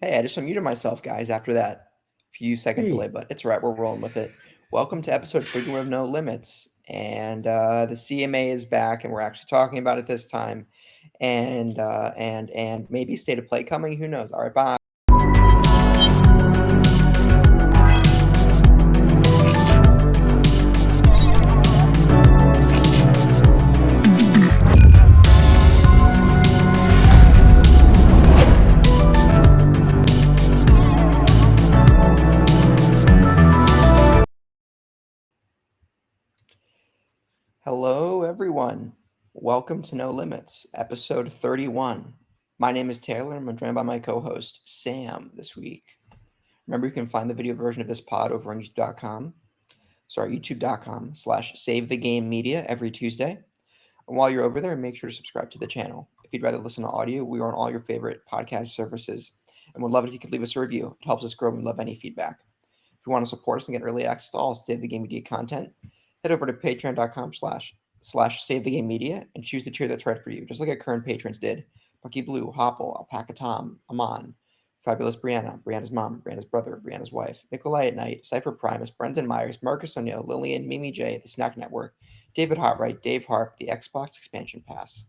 Hey, I just unmuted myself, guys, after that few second delay, Hey, but it's all right. We're rolling with it. Welcome to episode 31 of No Limits. And the CMA is back, and we're actually talking about it this time. And maybe state of play coming. Who knows? All right, bye. Hello, everyone. Welcome to No Limits, episode 31. My name is Taylor, and I'm joined by my co host, Sam, this week. Remember, you can find the video version of this pod over on youtube.com/save the game media every Tuesday. And while you're over there, make sure to subscribe to the channel. If you'd rather listen to audio, we are on all your favorite podcast services. And would love it if you could leave us a review. It helps us grow and we love any feedback. If you want to support us and get early access to all Save the Game Media content, head over to patreon.com/slash Save the Game Media and choose the tier that's right for you, just like our current patrons did. Bucky Blue, Hopple, Alpaca Tom, Aman, Fabulous Brianna, Brianna's mom, Brianna's brother, Brianna's wife, Nikolai at Night, Cypher Primus, Brendan Myers, Marcus O'Neill, Lillian, Mimi J, The Snack Network, David Hartwright, Dave Harp, the Xbox Expansion Pass.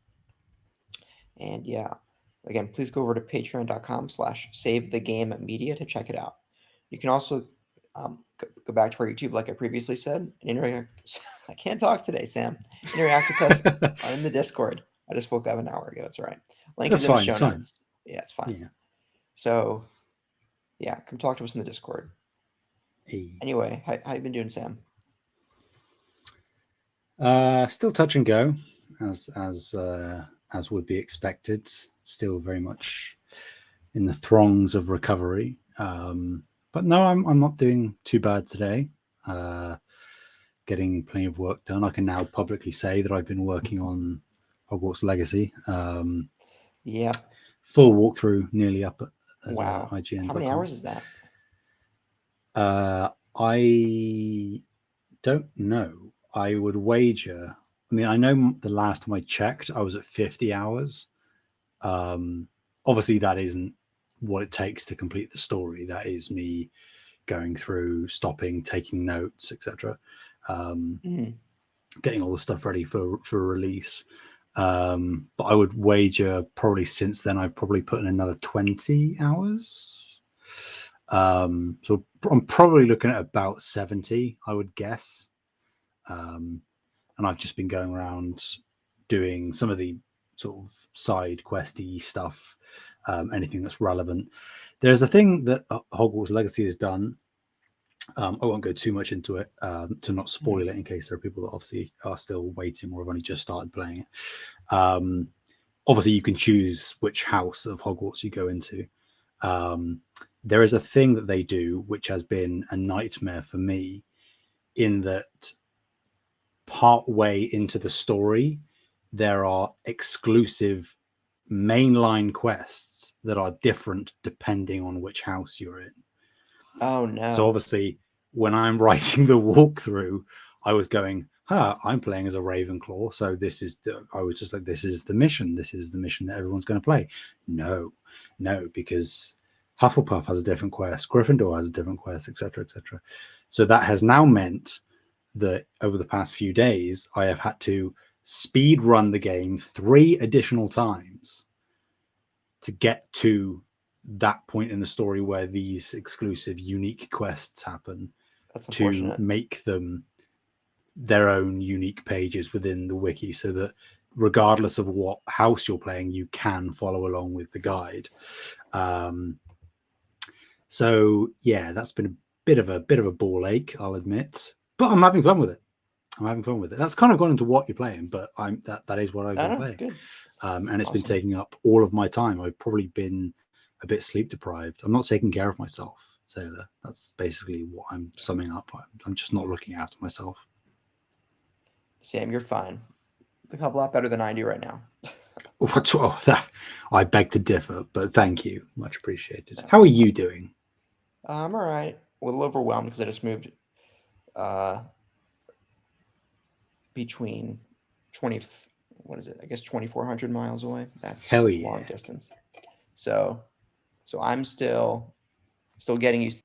And yeah, again, please go over to patreon.com/slash Save the Game Media to check it out. You can also go back to our YouTube, like I previously said, and interact. I can't talk today, Sam. Interact with us in the Discord. I just woke up an hour ago. It's all right. Link is that's in the fine. show It's fine. notes. Yeah, it's fine. Yeah. So yeah, come talk to us in the Discord. Hey. Anyway, how you been doing, Sam? Still touch and go, as would be expected. Still very much in the throngs of recovery. But no, I'm not doing too bad today. Uh, Getting plenty of work done. I can now publicly say that I've been working on Hogwarts Legacy. Yep. Full walkthrough, nearly up at Wow. How many IGN.com. hours is that? I don't know. I would wager. I mean, I know the last time I checked, I was at 50 hours. Obviously, that isn't what it takes to complete the story. That is me going through, stopping, taking notes, etc., um, Mm. getting all the stuff ready for release. But I would wager probably since then I've probably put in another 20 hours. So I'm probably looking at about 70, I would guess. And I've just been going around doing some of the sort of side questy stuff, anything that's relevant. There's a thing that Hogwarts Legacy has done. I won't go too much into it to not spoil Mm. it in case there are people that obviously are still waiting or have only just started playing it. Obviously, you can choose which house of Hogwarts you go into. There is a thing that they do which has been a nightmare for me, in that part way into the story, there are exclusive mainline quests that are different depending on which house you're in. Oh So no. obviously, when I'm writing the walkthrough, I was going, I'm playing as a Ravenclaw. So I was just like, this is the mission. This is the mission that everyone's going to play. No, because Hufflepuff has a different quest, Gryffindor has a different quest, etc., etc. So that has now meant that over the past few days, I have had to speed run the game 3 additional times to get to that point in the story where these exclusive, unique quests happen, That's to unfortunate. make them their own unique pages within the wiki, so that regardless of what house you're playing, you can follow along with the guide. So yeah, that's been a bit of a ball ache, I'll admit, but I'm having fun with it. That's kind of gone into what you're playing, but that is what I've I been know. playing, Good. and it's been Awesome. taking up all of my time. I've probably been a bit sleep deprived. I'm not taking care of myself, Taylor. That's basically what I'm summing up. I'm just not looking after myself. Sam, you're fine. Look a lot better than I do right now. What's that? I beg to differ, but thank you, much appreciated. No. How are you doing? I'm all right. A little overwhelmed because I just moved uh, between 20, what is it? I guess 2,400 miles away. Hell That's a long yeah! distance. So So I'm still getting used.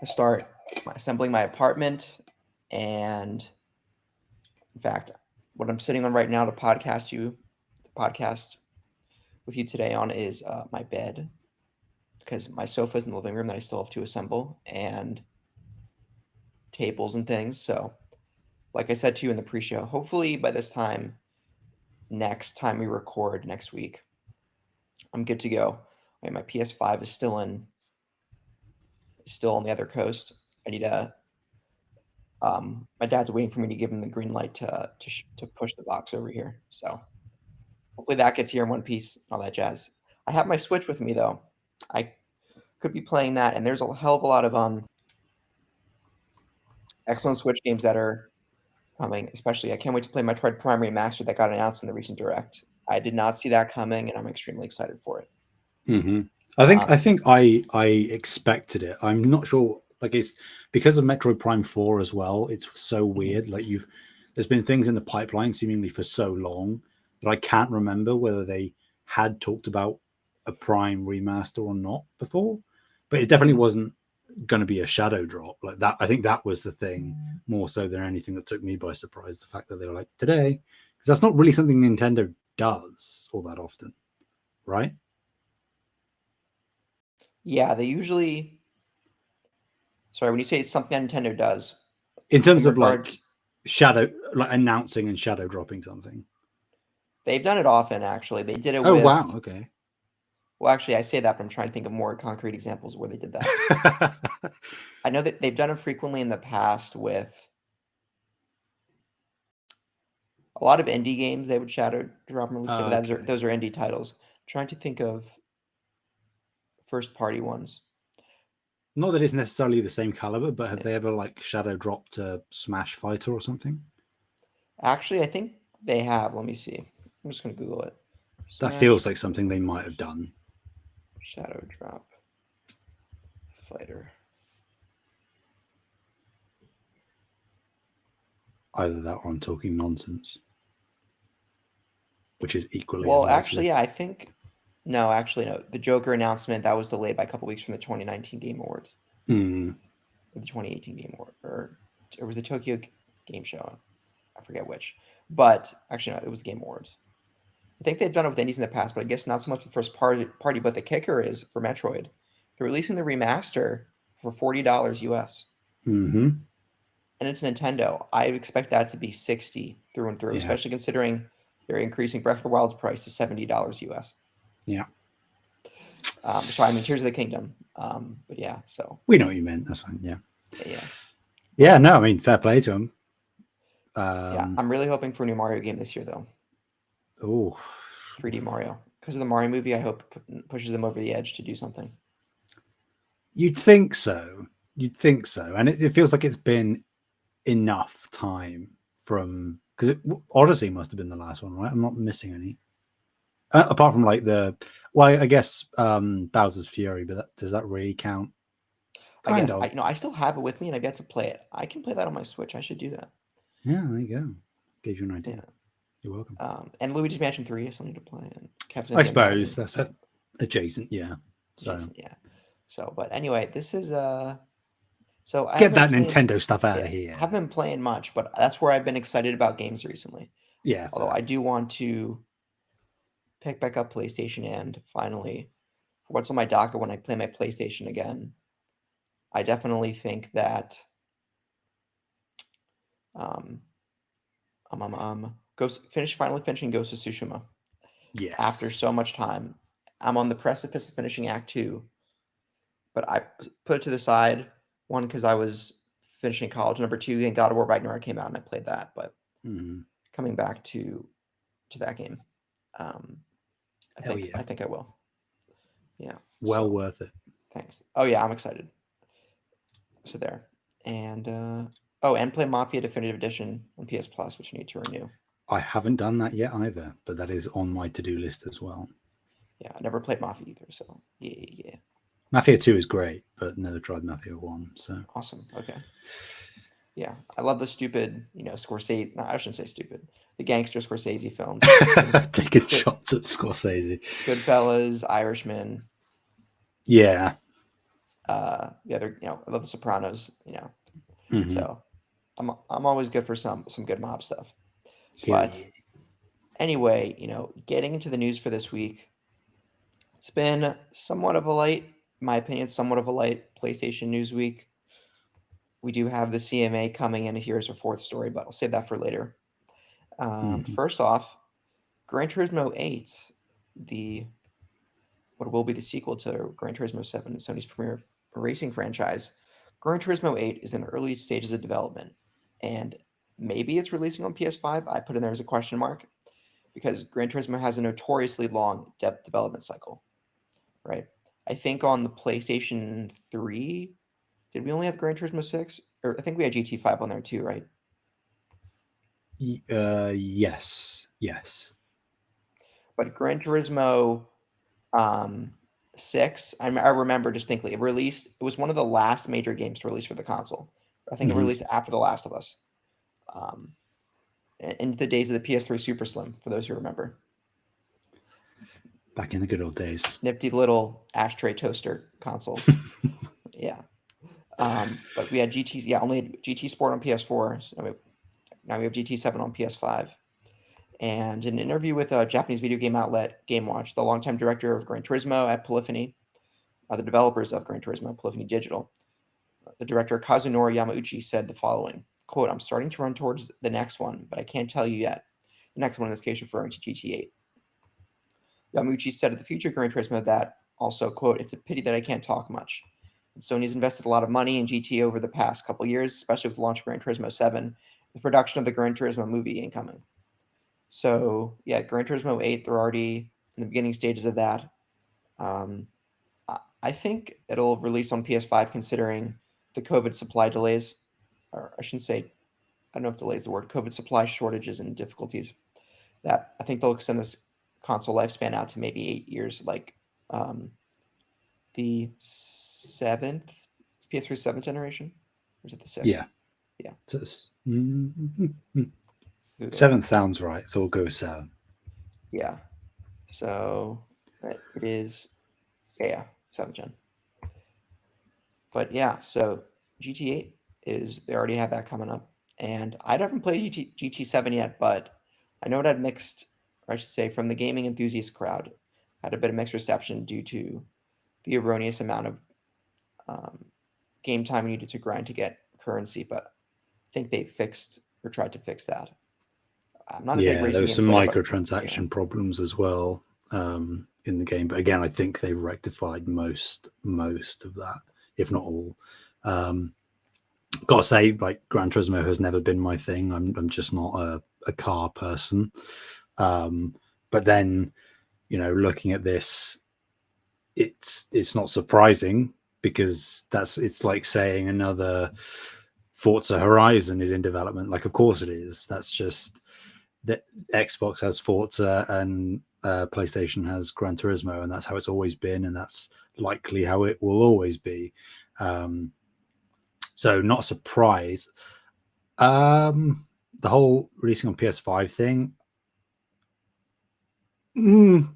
I start assembling my apartment, and in fact, what I'm sitting on right now to podcast with you today on is my bed, because my sofa's in the living room that I still have to assemble, and tables and things. So, like I said to you in the pre-show, hopefully by this time, next time we record next week, I'm good to go. Wait, my PS5 is still on the other coast. I need a my dad's waiting for me to give him the green light to push the box over here. So hopefully that gets here in one piece and all that jazz. I have my Switch with me though. I could be playing that, and there's a hell of a lot of excellent Switch games that are coming. Especially, I can't wait to play Metroid Prime Remastered that got announced in the recent Direct. I did not see that coming, and I'm extremely excited for it. Mm-hmm. I expected it. I'm not sure. Like it's because of Metroid Prime 4 as well. It's so weird. Like there's been things in the pipeline seemingly for so long that I can't remember whether they had talked about a Prime remaster or not before. But it definitely wasn't going to be a shadow drop like that. I think that was the thing more so than anything that took me by surprise. The fact that they were like today, because that's not really something Nintendo does all that often, right? Yeah, they usually. Sorry, when you say it's something Nintendo does, In terms in of regards, like announcing and shadow dropping something. they've done it often. Actually, they did it Oh with. wow, okay. Well, actually, I say that, but I'm trying to think of more concrete examples where they did that. I know that they've done it frequently in the past with a lot of indie games. They would shadow drop and release it, but Okay. those are indie titles. I'm trying to think of first party ones. Not that it's necessarily the same caliber, but have they ever like shadow dropped a Smash Fighter or something? Actually, I think they have. Let me see. I'm just going to Google it. That Smash feels like something they might have done. Shadow Drop Fighter. Either that or I'm talking nonsense, which is equally as Well, actually, likely. yeah, I think. No, actually, no. The Joker announcement that was delayed by a couple weeks from the 2019 Game Awards, Mm. or the 2018 Game Award, or was the Tokyo Game Show? I forget which. But actually, no, it was the Game Awards. I think they've done it with indies in the past, but I guess not so much with first party. But the kicker is for Metroid, they're releasing the remaster for $40 US, Mm-hmm. and it's Nintendo. I expect that to be 60 through and through, Yeah. especially considering they're increasing Breath of the Wild's price to $70 US. Yeah. Sorry, I mean Tears of the Kingdom. But yeah, so We know what you meant. That's fine. Yeah. yeah, Yeah. No, I mean, fair play to them. yeah. I'm really hoping for a new Mario game this year, though. Oh, 3D Mario, because of the Mario movie. I hope pushes them over the edge to do something. you'd think so. You'd think so. And it feels like it's been enough time from because Odyssey must have been the last one, right? I'm not missing any. Apart from like I guess Bowser's Fury, but does that really count? I Kind guess of. I still have it with me, and I've yet to play it. I can play that on my Switch. I should do that. Yeah, there you go. Gave you an idea. Yeah. You're welcome. And Luigi's Mansion 3, I still need to play, and Kev's I Indian suppose Mountain. that's adjacent. Yeah. So Jason, yeah. So, but anyway, this is So I get haven't that been playing. Nintendo stuff out Yeah, of I here. haven't been playing much, but that's where I've been excited about games recently. Yeah. Although Fair. I do want to pick back up PlayStation, and finally, for what's on my docket when I play my PlayStation again, I definitely think that um finally finishing Ghost of Tsushima after Yes. so much time. I'm on the precipice of finishing Act 2, but I put it to the side, one because I was finishing college, number two, and God of War Ragnarok came out and I played that, but Mm-hmm. coming back to that game, um, Hell yeah. I think I will. Yeah. Well So worth it. thanks. Oh yeah, I'm excited. So there, and and play Mafia Definitive Edition on PS Plus, which I need to renew. I haven't done that yet either, but that is on my to-do list as well. Yeah, I never played Mafia either, so yeah. Mafia 2 is great, but never tried Mafia 1. So Awesome. Okay. Yeah, I love the stupid, Scorsese. No, I shouldn't say stupid. The gangster Scorsese films. Taking Good, shots at Scorsese. Goodfellas, Irishman. Yeah. The other, I love The Sopranos. Hmm. So I'm always good for some good mob stuff. Hell But yeah. anyway, getting into the news for this week, it's been somewhat of a light, in my opinion, somewhat of a light PlayStation news week. We do have the CMA coming in here as a fourth story, but I'll save that for later. Hmm. First off, Gran Turismo 8, the what will be the sequel to Gran Turismo 7, Sony's premier racing franchise. Gran Turismo 8 is in early stages of development, and maybe it's releasing on PS5. I put in there as a question mark because Gran Turismo has a notoriously long development cycle, right? I think on the PlayStation 3, did we only have Gran Turismo 6? Or I think we had GT5 on there too, right? Yes. Yes. But Gran Turismo um, 6, I remember distinctly. It was one of the last major games to release for the console. I think it Hmm. released after The Last of Us. Um, in the days of the PS3 Super Slim, for those who remember. Back in the good old days. Nifty little ashtray toaster console. Yeah. But we had GT, yeah, only had GT Sport on PS4. So now we have GT7 on PS5. And in an interview with a Japanese video game outlet, Game Watch, the longtime director of Gran Turismo at Polyphony, the developers of Gran Turismo, Polyphony Digital, the director Kazunori Yamauchi said the following, quote, "I'm starting to run towards the next one, but I can't tell you yet." The next one in this case referring to GT8. Yamauchi said of the future Gran Turismo that also, quote, "It's a pity that I can't talk much. And Sony's invested a lot of money in GT over the past couple years, especially with the launch of Gran Turismo 7, the production of the Gran Turismo movie incoming." So, yeah, Gran Turismo 8, they're already in the beginning stages of that. Um, I think it'll release on PS5 considering the COVID supply delays, or I shouldn't say, I don't know if delay is the word, COVID supply shortages and difficulties. That I think they'll extend this console lifespan out to maybe 8 years, like um, the seventh, PS3 seventh generation, or is it the sixth? Yeah. Yeah, So mhm. Google it. Seven sounds right. So we'll go with seven. Yeah, so it is, yeah, seventh gen. But yeah, so GT8 is they already have that coming up, and I haven't played GT7 yet, but I know it had mixed, or I should say, from the gaming enthusiast crowd, had a bit of mixed reception due to the erroneous amount of um, game time needed to grind to get currency. But I think they fixed or tried to fix that. I'm not a big Yeah, there racing was game some player, but yeah, microtransaction problems as well in the game. But again, I think they've rectified most of that, if not all. Um, Gotta say, like Gran Turismo has never been my thing. I'm just not a car person. But then, looking at this, it's not surprising because it's like saying another Forza Horizon is in development. Like, of course it is. That's just that Xbox has Forza and PlayStation has Gran Turismo, and that's how it's always been, and that's likely how it will always be. Um, so not a surprise. The whole releasing on PS5 thing. mm,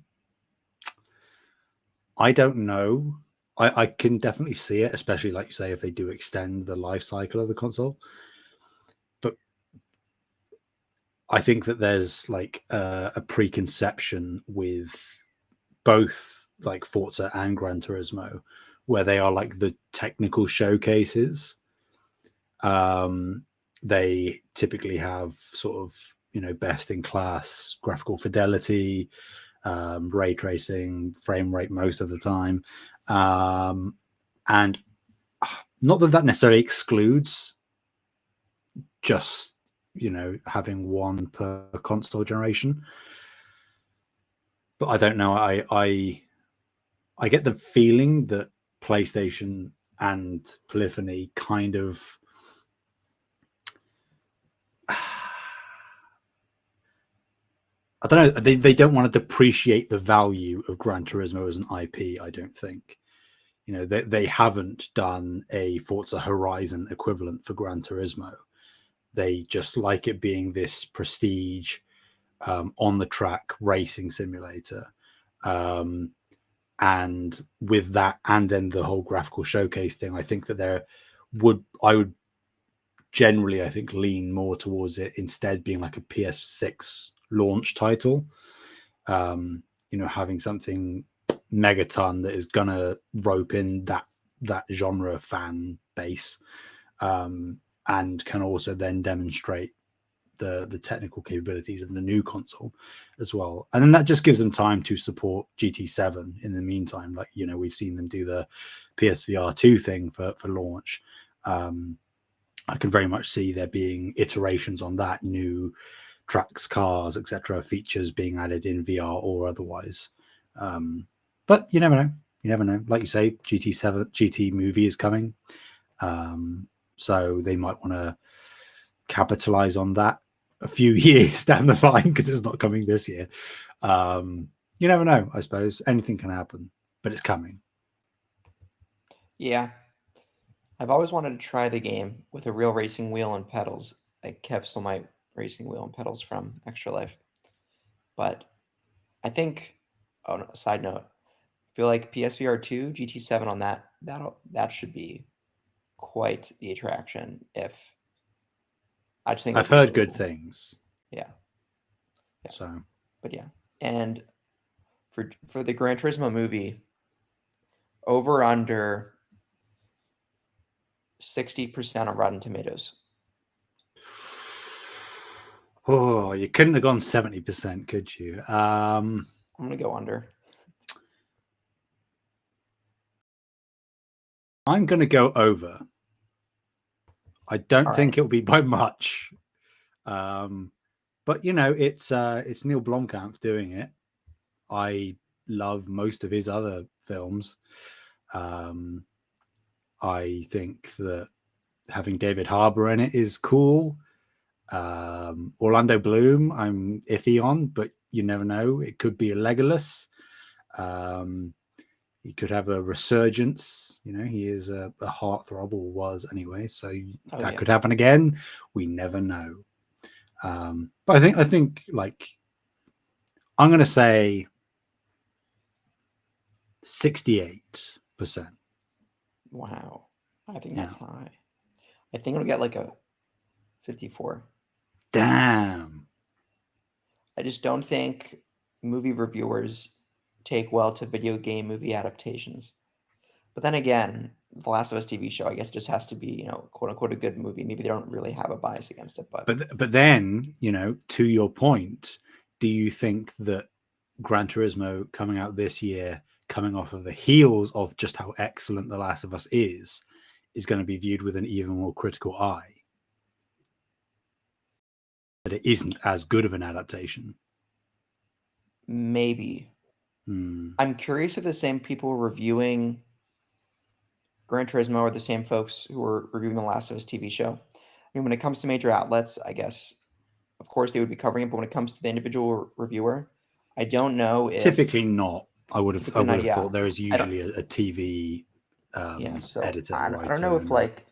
I don't know. I can definitely see it, especially like you say, if they do extend the life cycle of the console. But I think that there's like a preconception with both like Forza and Gran Turismo, where they are like the technical showcases. They typically have sort of best in class graphical fidelity, ray tracing, frame rate most of the time, and not that necessarily excludes just having one per console generation, but I don't know. I get the feeling that PlayStation and Polyphony kind of I don't know. They don't want to depreciate the value of Gran Turismo as an IP. I don't think. They haven't done a Forza Horizon equivalent for Gran Turismo. They just like it being this prestige on the track racing simulator. And with that, and then the whole graphical showcase thing, I think that I would generally, I think, lean more towards it instead being like a PS6 launch title. Having something megaton that is gonna rope in that genre fan base, and can also then demonstrate the technical capabilities of the new console as well. And then that just gives them time to support GT7 in the meantime. Like, we've seen them do the PSVR 2 thing for launch. I can very much see there being iterations on that, new tracks, cars, etc., features being added in VR or otherwise. But you never know. You never know. Like you say, GT movie is coming. So they might want to capitalize on that a few years down the line because it's not coming this year. You never know, I suppose. Anything can happen, but it's coming. Yeah. I've always wanted to try the game with a real racing wheel and pedals, like Kev stole my racing wheel and pedals from Extra Life. But I think, oh no, side note, I feel like PSVR 2, GT7 on that should be quite the attraction. If I just think I've it'll be heard really good cool. things. Yeah. So, but yeah, and for the Gran Turismo movie, over under 60% on Rotten Tomatoes. oh, you couldn't have gone 70%, could you? I'm gonna go under. I'm going to go over. I don't All think right. it'll be by much. But it's Neil Blomkamp doing it. I love most of his other films. I think that having David Harbour in it is cool. Orlando Bloom, I'm iffy on, but you never know. It could be a Legolas. He could have a resurgence. He is a heartthrob, or was anyway. So that could happen again. We never know. But I think like I'm going to say 68%. Wow. I think that's high. I think it'll get like a 54. Damn. I just don't think movie reviewers take well to video game movie adaptations. But then again, The Last of Us TV show, I guess, just has to be, quote unquote, a good movie. Maybe they don't really have a bias against it, But then, to your point, do you think that Gran Turismo coming out this year, coming off of the heels of just how excellent The Last of Us is going to be viewed with an even more critical eye? That it isn't as good of an adaptation? maybe. I'm curious if the same people reviewing Gran Turismo are the same folks who were reviewing The Last of Us TV show. I mean, when it comes to major outlets, I guess, of course, they would be covering it. But when it comes to the individual reviewer, I don't know if typically not. I would have thought there is usually a TV so editor, I writer. don't know if like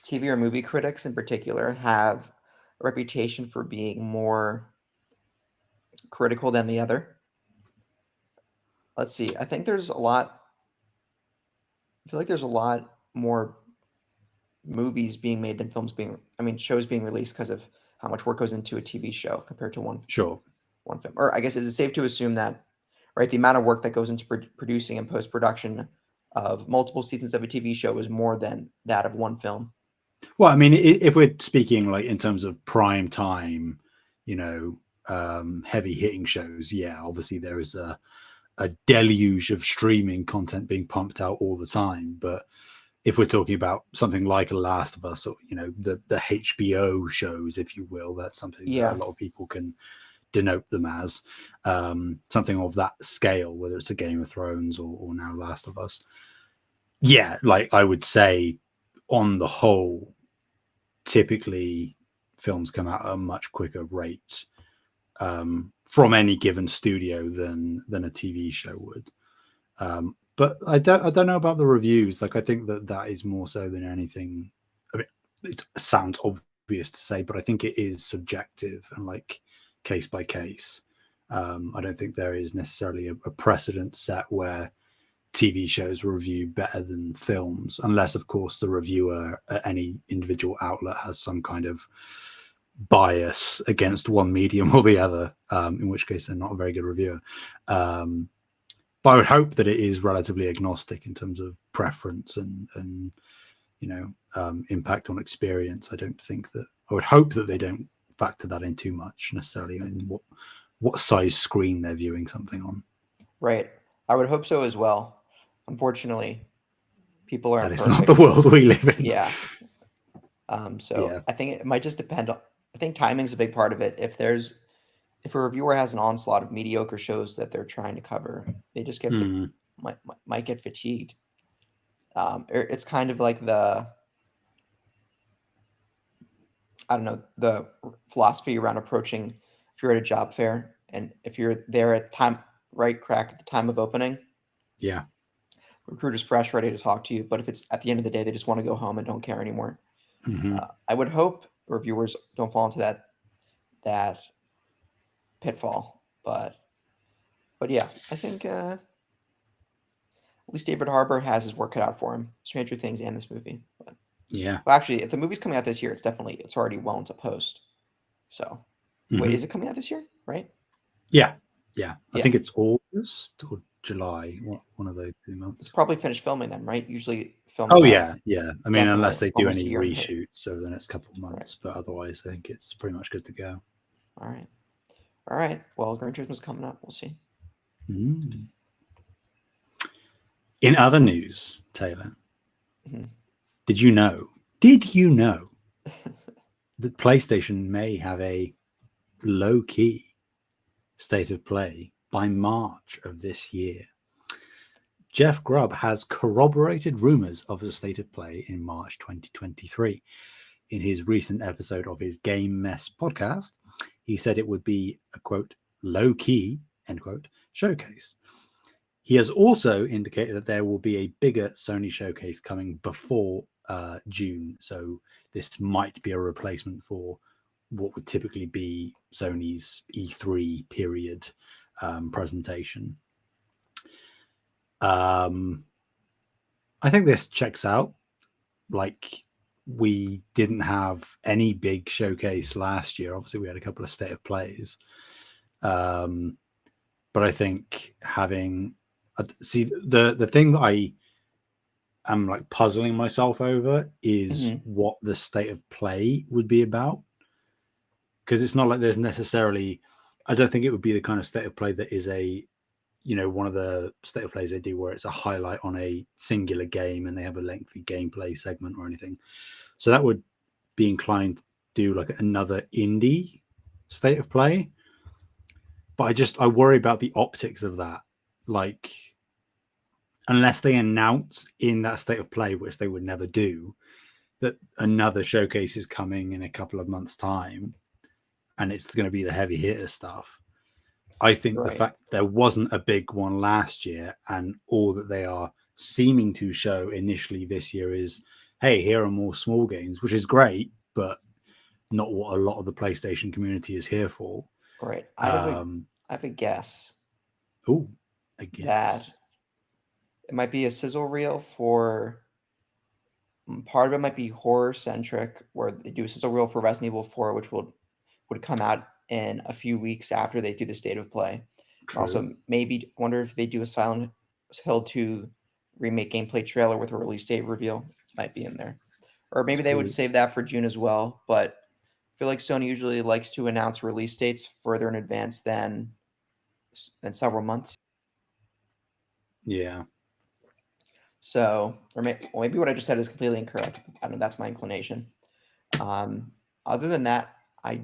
TV or movie critics in particular have a reputation for being more critical than the other. Let's see. I think there's a lot. I feel like there's a lot more movies being made than shows being released because of how much work goes into a TV show compared to one film. Or I guess, is it safe to assume that, right, the amount of work that goes into producing and post-production of multiple seasons of a TV show is more than that of one film? Well, I mean, if we're speaking like in terms of prime time, heavy hitting shows, yeah, obviously there is a deluge of streaming content being pumped out all the time. But if we're talking about something like The Last of Us, or the HBO shows, if you will, that's something that a lot of people can denote them as, something of that scale, whether it's a Game of Thrones or now Last of Us. Yeah, like I would say, on the whole, typically films come out at a much quicker rate from any given studio than a TV show would. But I don't know about the reviews. Like, I think that is more so than anything. I mean, it sounds obvious obvious to say, but I think it is subjective and like case by case. I don't think there is necessarily a precedent set where TV shows review better than films, unless, of course, the reviewer at any individual outlet has some kind of bias against one medium or the other, in which case they're not a very good reviewer. But I would hope that it is relatively agnostic in terms of preference and impact on experience. I would hope that they don't factor that in too much necessarily in what size screen they're viewing something on. Right. I would hope so as well. Unfortunately, people aren't That is perfect. not the world we live in. Yeah. So I think it might just depend on. I think timing's a big part of it. If a reviewer has an onslaught of mediocre shows that they're trying to cover, they just might get fatigued. It's kind of like the philosophy around approaching. If you're at a job fair and if you're there at crack at the time of opening, Yeah. recruiter's fresh, ready to talk to you. But if it's at the end of the day, they just want to go home and don't care anymore. Mm-hmm. I would hope reviewers don't fall into that pitfall. But yeah, I think at least David Harbour has his work cut out for him. Stranger Things and this movie. But, Yeah. well, actually, if the movie's coming out this year, it's already well into post. So, wait, is it coming out this year? Right? Yeah. I think it's August or July. One of those 2 months. It's probably finished filming then, right? Usually films. Oh yeah. I mean, unless they do almost any a year ahead. reshoots over the next couple of months, but otherwise, I think it's pretty much good to go. All right. Well, Gran Turismo's coming up. We'll see. In other news, Taylor, did you know that PlayStation may have a low-key state of play by March of this year? Jeff Grubb has corroborated rumors of a state of play in March 2023. In his recent episode of his Game Mess podcast, he said it would be a, quote, low-key, end quote, showcase. He has also indicated that there will be a bigger Sony showcase coming before June. So this might be a replacement for what would typically be Sony's E3 period presentation. I think this checks out. Like, we didn't have any big showcase last year. Obviously, we had a couple of state of plays. But I think having... See, the thing that I am like puzzling myself over is what the state of play would be about. Because it's not like there's necessarily... I don't think it would be the kind of state of play that is one of the state of plays they do where it's a highlight on a singular game and they have a lengthy gameplay segment or anything. So that would be inclined to do like another indie state of play. But I worry about the optics of that. Like, unless they announce in that state of play, which they would never do, that another showcase is coming in a couple of months' time and it's going to be the heavy hitter stuff. I think the fact there wasn't a big one last year and all that they are seeming to show initially this year is, hey, here are more small games, which is great, but not what a lot of the PlayStation community is here for. Right. I have a guess. Oh, I guess. That it might be a sizzle reel for... Part of it might be horror-centric, where they do a sizzle reel for Resident Evil 4, which would come out in a few weeks after they do the state of play. Also, maybe wonder if they do a Silent Hill 2 remake gameplay trailer with a release date reveal. Might be in there. Or maybe they would save that for June as well. But I feel like Sony usually likes to announce release dates further in advance than several months. Yeah. So, or maybe what I just said is completely incorrect. I don't know. That's my inclination. Other than that, I'm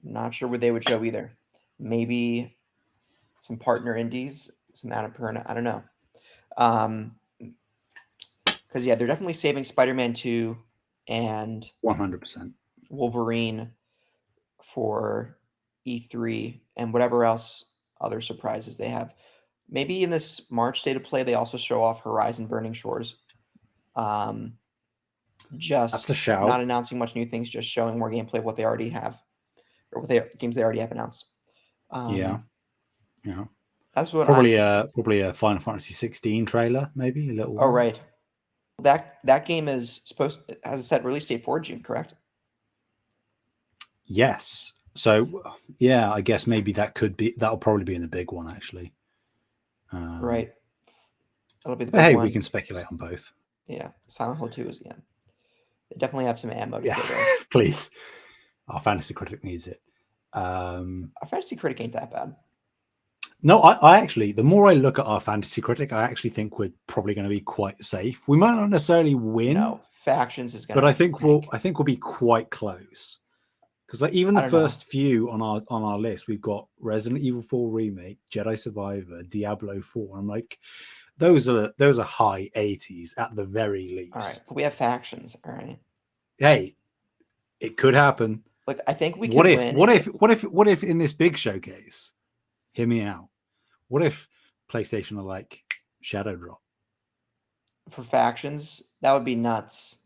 not sure what they would show either. Maybe some partner indies, some Annapurna. I don't know. Because they're definitely saving Spider-Man 2 and 100% Wolverine for E3 and whatever else other surprises they have. Maybe in this March state of play, they also show off Horizon Burning Shores. That's a just not shout. announcing much new things, just showing more gameplay of what they already have, or games they already have announced. Yeah, yeah. That's what Probably I'm. a Final Fantasy 16 trailer, maybe a little Oh one. right, that game is supposed has a set release date for June, correct? Yes. So yeah, I guess maybe that'll probably be in the big one actually. Right, that'll be the But big hey, we one. can speculate on both. Yeah, Silent Hill 2 is yeah. They definitely have some ammo to Yeah, throw there. please. Our fantasy critic needs it. Um, Our Fantasy Critic ain't that bad. no, I actually, the more I look at our fantasy critic, I actually think we're probably going to be quite safe. We might not necessarily win, No, Factions is but I gonna think tank. we'll be quite close. Because like even I the don't know. first few on our list, we've got Resident Evil 4 remake, Jedi Survivor, Diablo 4. I'm like, those are high 80s at the very All right, least. but we have Factions. All right, Hey, it could happen. like I think we What could if win what if in this big showcase, hear me out. What if PlayStation are like Shadow Drop? for Factions. That would be nuts.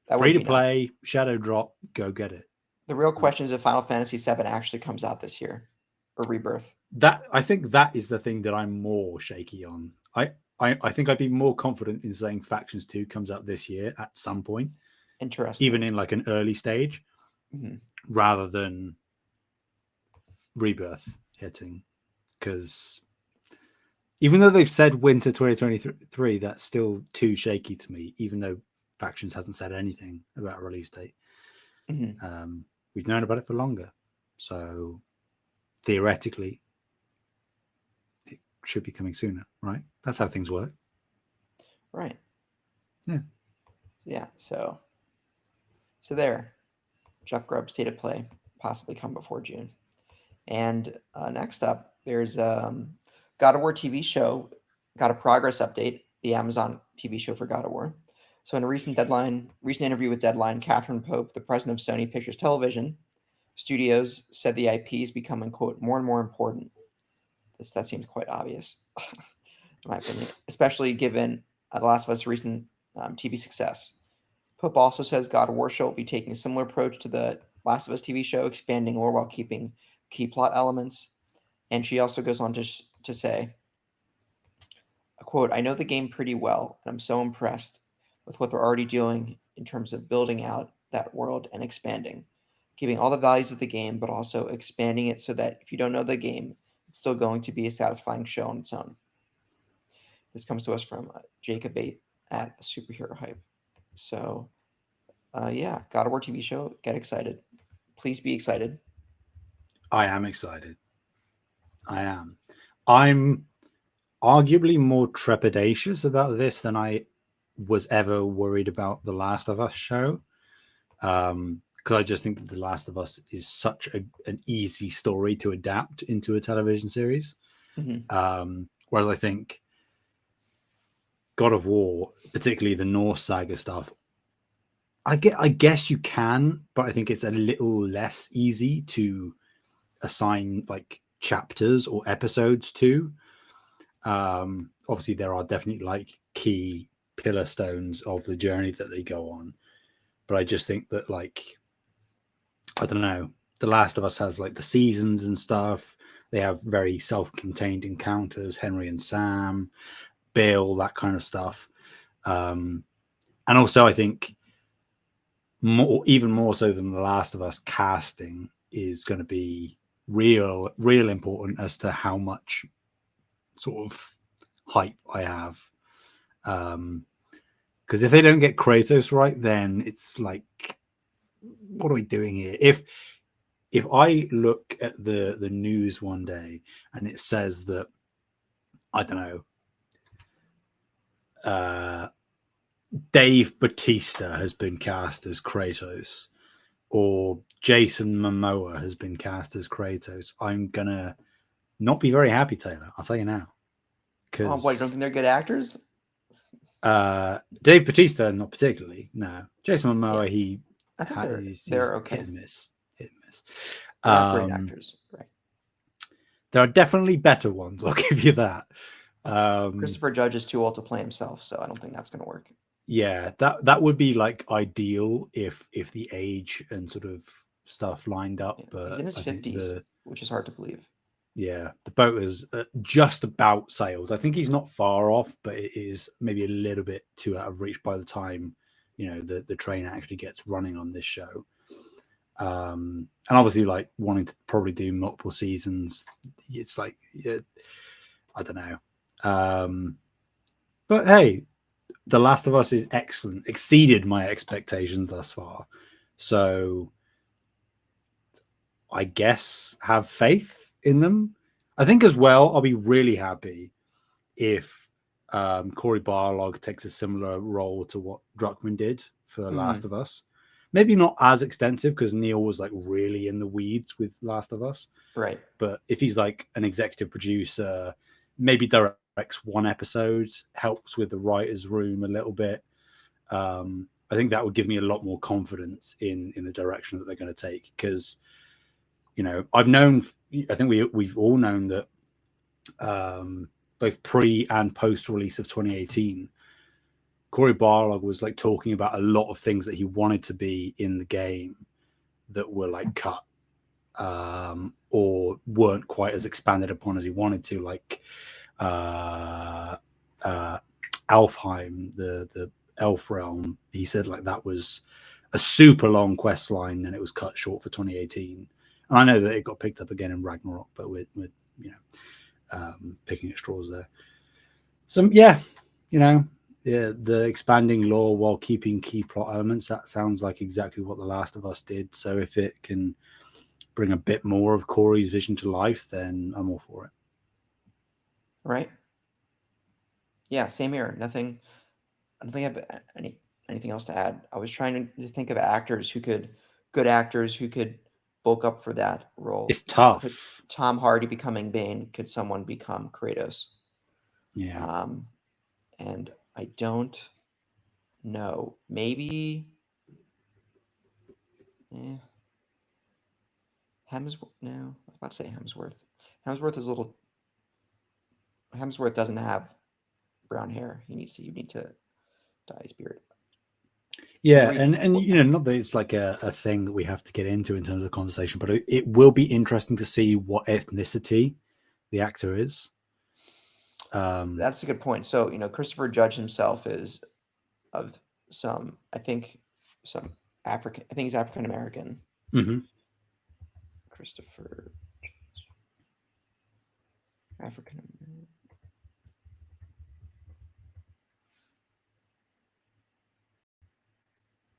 That Free would to be nuts. play, Shadow Drop, go get it. The real Right. question is if Final Fantasy VII actually comes out this year, or Rebirth. That I think that is the thing that I'm more shaky on. I think I'd be more confident in saying Factions 2 comes out this year at some point, even Interesting. in like an early stage, rather than Rebirth hitting. Because even though they've said winter 2023, that's still too shaky to me, even though Factions hasn't said anything about a release date. We've known about it for longer. So theoretically, it should be coming sooner, right? That's how things work. Right. Yeah. Yeah. So there, Jeff Grubb's State of Play possibly come before June. And next up, there's God of War TV show got a progress update. The Amazon TV show for God of War. So in a recent interview with Deadline, Catherine Pope, the president of Sony Pictures Television Studios, said the IP is becoming quote more and more important. That seems quite obvious, in my opinion, especially given The Last of Us recent TV success. Pope also says God of War show will be taking a similar approach to the Last of Us TV show, expanding lore while keeping key plot elements. And she also goes on to say, quote, I know the game pretty well, and I'm so impressed with what they're already doing in terms of building out that world and expanding, keeping all the values of the game, but also expanding it so that if you don't know the game, it's still going to be a satisfying show on its own. This comes to us from Jacob 8 at Superhero Hype. So, yeah, God of War TV show, get excited. Please be excited. I am excited. I am. I'm arguably more trepidatious about this than I was ever worried about the Last of Us show. Because I just think that The Last of Us is such an easy story to adapt into a television series. Whereas I think God of War, particularly the Norse saga stuff, I guess you can, but I think it's a little less easy to assign like chapters or episodes to. Obviously, there are definitely like key pillar stones of the journey that they go on, but I just think that like I don't know, The Last of Us has like the seasons and stuff. They have very self-contained encounters, Henry and Sam, Bill, that kind of stuff. And also, I think even more so than The Last of Us, casting is going to be real important as to how much sort of hype I have. Because if they don't get Kratos right, then it's like, what are we doing here? If I look at the news one day and it says that, I don't know, Dave Bautista has been cast as Kratos, or Jason Momoa has been cast as Kratos, I'm gonna not be very happy, Taylor. I'll tell you now. What, you don't Because think they're good actors? Dave Bautista, not particularly. No, Jason Yeah, Momoa, I think he's they're okay. hit and miss, hit and miss. They're not great actors, right? There are definitely better ones. I'll give you that. Christopher Judge is too old to play himself, so I don't think that's going to work. Yeah, that would be like ideal if the age and sort of stuff lined up. Yeah, he's in But his I think 50s, which is hard to believe. the boat is just about sailed. I think he's not far off, but it is maybe a little bit too out of reach by the time the train actually gets running on this show. And obviously, like wanting to probably do multiple seasons, it's like I don't know. But hey, The Last of Us is excellent, exceeded my expectations thus far. So I guess have faith in them. I think as well, I'll be really happy if Corey Barlog takes a similar role to what Druckmann did for The Last of Us. Maybe not as extensive because Neil was like really in the weeds with Last of Us. Right. But if he's like an executive producer, maybe directs one episode, helps with the writer's room a little bit. I think that would give me a lot more confidence in the direction that they're going to take. Because, I've known, I think we've all known that both pre and post release of 2018, Corey Barlog was like talking about a lot of things that he wanted to be in the game that were like cut or weren't quite as expanded upon as he wanted to, like Alfheim, the Elf Realm. He said like that was a super long quest line and it was cut short for 2018. And I know that it got picked up again in Ragnarok, but we're picking at straws there. So the expanding lore while keeping key plot elements, that sounds like exactly what The Last of Us did. So if it can bring a bit more of Corey's vision to life, then I'm all for it. Right. Yeah, same here. I don't think I have anything else to add. I was trying to think of good actors who could bulk up for that role. It's tough. Tom Hardy becoming Bane, could someone become Kratos? Yeah. And I don't know. Maybe Hemsworth. No, I was about to say Hemsworth. Hemsworth doesn't have brown hair. You need to dye his beard. Yeah, and not that it's like a thing that we have to get into in terms of conversation, but it will be interesting to see what ethnicity the actor is. That's a good point. So Christopher Judge himself is of some African. I think he's African American. Mm-hmm. Christopher African American.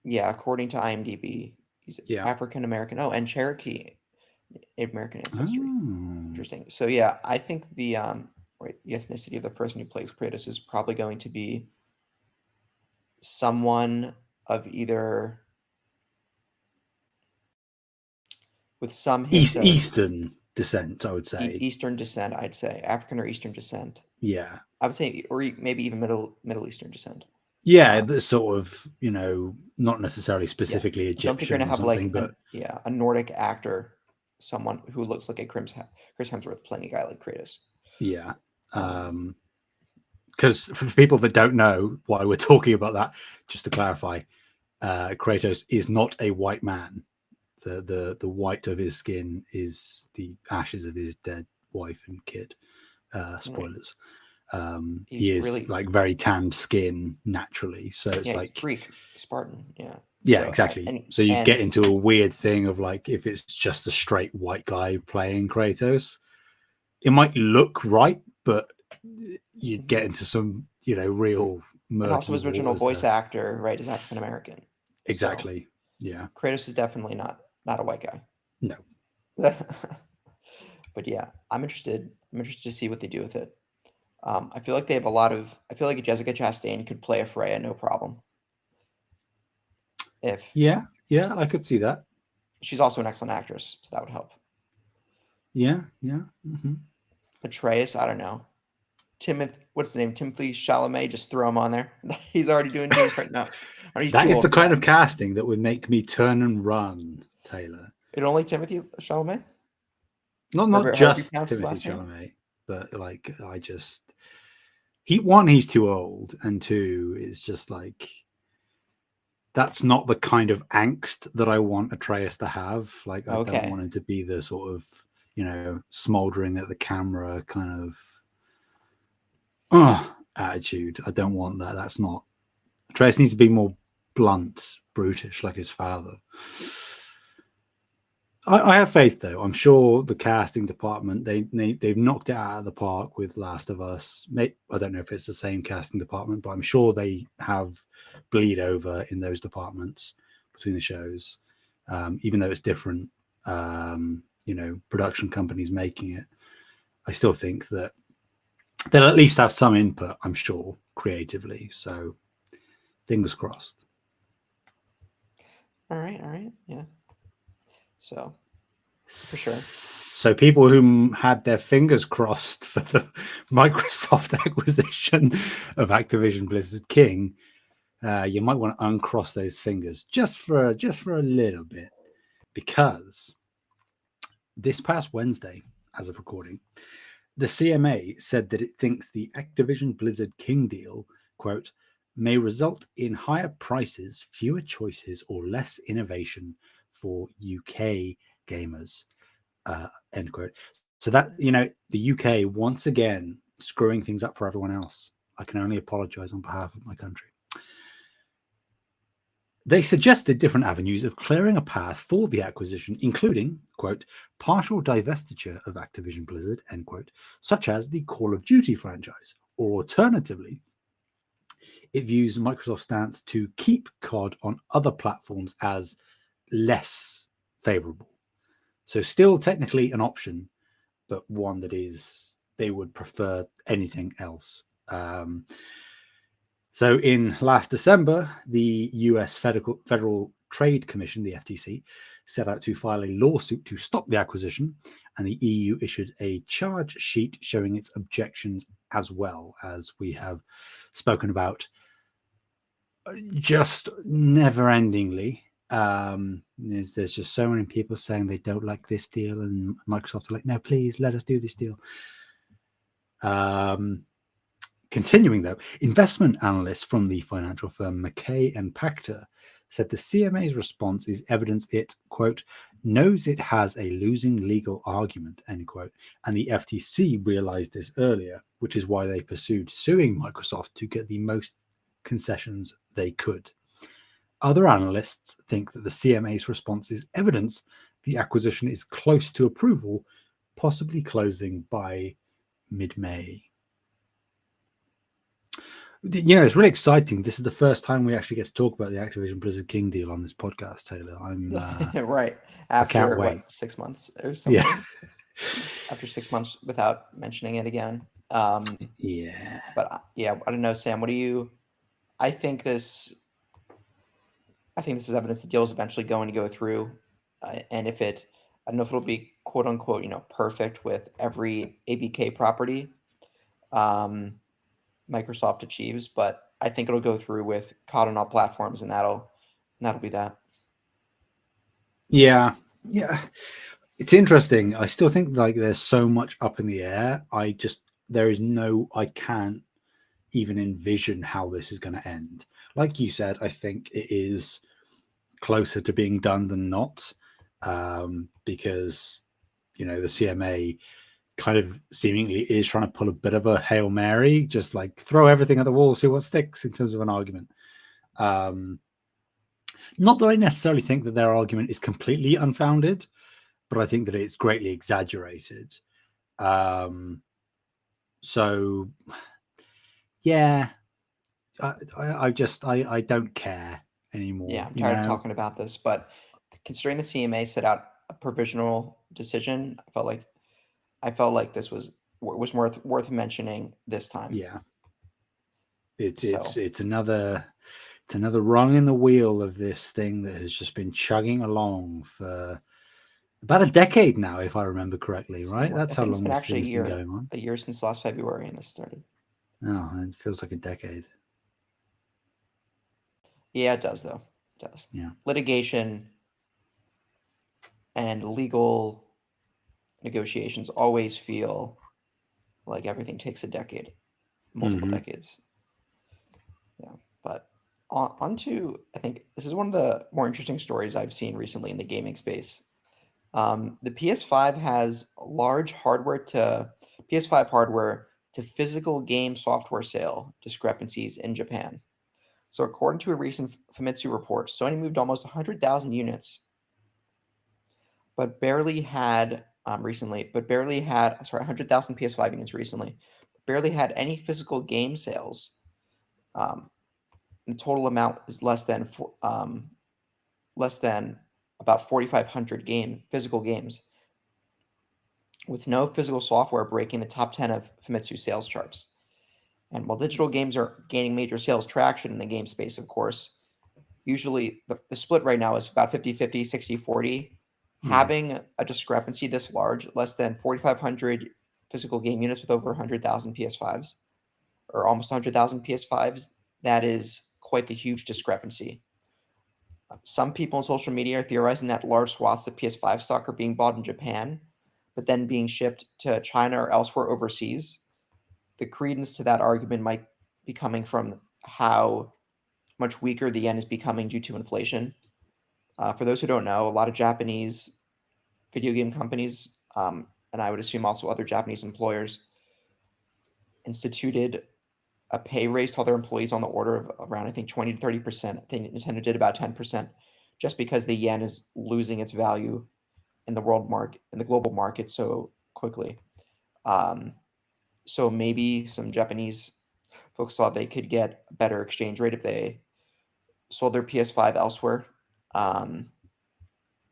Yeah, according to IMDb, he's African American. Oh, and Cherokee, Native American ancestry. Interesting. So yeah, I think the ethnicity of the person who plays Kratos is probably going to be someone of either with some Eastern descent, I would say. Eastern descent, I'd say African or Eastern descent. Yeah, I would say, or maybe even Middle Eastern descent. Yeah, the sort of not necessarily specifically Egyptian. I don't think you're gonna have like a Nordic actor, someone who looks like a Chris Hemsworth playing a guy like Kratos. Yeah, because for people that don't know why we're talking about that, just to clarify, Kratos is not a white man. The white of his skin is the ashes of his dead wife and kid. Spoilers. He is really like very tanned skin naturally, so it's like Greek Spartan. Yeah, exactly. So you get into a weird thing of like, if it's just a straight white guy playing Kratos, it might look right, but you'd get into some real murky. And also his original voice actor, right, is African American. Exactly. So yeah. Kratos is definitely not a white guy. No. But yeah, I'm interested to see what they do with it. I feel like they have I feel like Jessica Chastain could play a Freya no problem. I could see that. She's also an excellent actress, so that would help. Yeah. Mm-hmm. Atreus, I don't know. What's his name? Timothy Chalamet. Just throw him on there. He's already doing Dune right now. That is the kind of casting that would make me turn and run, Taylor. It only Timothy Chalamet? Not just Timothy Chalamet, but like he's too old, and two, it's just like that's not the kind of angst that I want Atreus to have. Like, I don't Okay. want him to be the sort of, smoldering at the camera kind of attitude. I don't want that. That's not. Atreus needs to be more blunt, brutish, like his father. I have faith, though. I'm sure the casting department they've knocked it out of the park with Last of Us. I don't know if it's the same casting department, but I'm sure they have bleed over in those departments between the shows, even though it's different. Production companies making it. I still think that they'll at least have some input. I'm sure creatively. So, fingers crossed. All right, yeah. So, for sure. So people who had their fingers crossed for the Microsoft acquisition of Activision Blizzard King, you might want to uncross those fingers just for a little bit, because this past Wednesday, as of recording, the CMA said that it thinks the Activision Blizzard King deal, quote, may result in higher prices, fewer choices, or less innovation for UK gamers. End quote. So that, the UK once again screwing things up for everyone else. I can only apologize on behalf of my country. They suggested different avenues of clearing a path for the acquisition, including, quote, partial divestiture of Activision Blizzard, end quote, such as the Call of Duty franchise, or alternatively, it views Microsoft's stance to keep COD on other platforms as less favorable. So still technically an option, but one that is they would prefer anything else. So in last December, the US Federal Trade Commission, the FTC, set out to file a lawsuit to stop the acquisition, and the EU issued a charge sheet showing its objections, as well as we have spoken about just never-endingly. There's just so many people saying they don't like this deal, and Microsoft are like, no, please let us do this deal. Continuing, though, investment analysts from the financial firm McKay and Pachter said the CMA's response is evidence it, quote, knows it has a losing legal argument, end quote, and the FTC realized this earlier, which is why they pursued suing Microsoft to get the most concessions they could. Other analysts think that the CMA's response is evidence the acquisition is close to approval, possibly closing by mid-May. It's really exciting. This is the first time we actually get to talk about the Activision Blizzard King deal on this podcast, Taylor. Right. I can't After wait. 6 months or something? Yeah. After 6 months without mentioning it again. Yeah. But yeah, I don't know, Sam. What do you? I think this is evidence the deal is eventually going to go through, and I don't know if it'll be quote unquote, perfect with every ABK property Microsoft achieves, but I think it'll go through with COD on all platforms, and that'll be that. Yeah. It's interesting. I still think like there's so much up in the air. I can't even envision how this is going to end. Like you said, I think it is closer to being done than not, because the CMA kind of seemingly is trying to pull a bit of a Hail Mary, just like throw everything at the wall, see what sticks in terms of an argument. Not that I necessarily think that their argument is completely unfounded, but I think that it's greatly exaggerated. So yeah, I don't care anymore. Yeah, I'm tired of talking about this, but considering the CMA set out a provisional decision, I felt like this was worth mentioning this time. Yeah, it's another rung in the wheel of this thing that has just been chugging along for about a decade now, if I remember correctly. Right, that's how long this thing's been going on. A year since last February, and this started. Oh, it feels like a decade. Yeah, it does, though. It does. Yeah. Litigation and legal negotiations always feel like everything takes a decade, multiple decades. Yeah, but On to, I think this is one of the more interesting stories I've seen recently in the gaming space. The PS5 has large PS5 hardware to physical game software sale discrepancies in Japan. So, according to a recent Famitsu report, Sony moved almost 100,000 units, but barely had but barely had, sorry, 100,000 PS5 units recently, barely had any physical game sales. Um, the total amount is less than about 4,500 physical games, with no physical software breaking the top 10 of Famitsu sales charts. And while digital games are gaining major sales traction in the game space, of course, usually the split right now is about 50-50, 60-40. Mm. Having a discrepancy this large, less than 4,500 physical game units with over 100,000 PS5s, or almost 100,000 PS5s, that is quite the huge discrepancy. Some people on social media are theorizing that large swaths of PS5 stock are being bought in Japan, but then being shipped to China or elsewhere overseas. The credence to that argument might be coming from how much weaker the yen is becoming due to inflation. For those who don't know, a lot of Japanese video game companies, and I would assume also other Japanese employers, instituted a pay raise to all their employees on the order of around, I think, 20 to 30%. I think Nintendo did about 10%, just because the yen is losing its value in the world market, in the global market so quickly. Um, so maybe some Japanese folks thought they could get a better exchange rate if they sold their PS5 elsewhere. Um,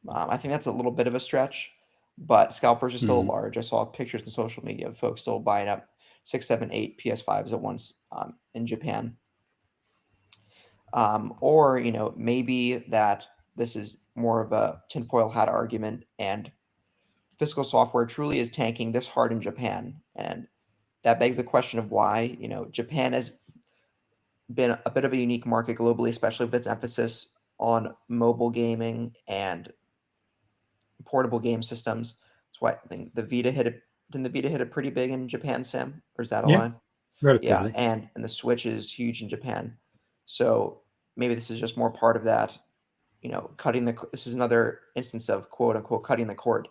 I think that's a little bit of a stretch, but scalpers are still Mm. large. I saw pictures on social media of folks still buying up 6, 7, 8 PS5s at once in Japan. Or, maybe that this is more of a tinfoil hat argument and physical software truly is tanking this hard in Japan. And that begs the question of why. Japan has been a bit of a unique market globally, especially with its emphasis on mobile gaming and portable game systems. That's why I think the Vita hit it. Didn't the Vita hit it pretty big in Japan, Sam? Or is that a Yeah, lie? Yeah, relatively. and the Switch is huge in Japan. So maybe this is just more part of that. This is another instance of quote unquote cutting the cord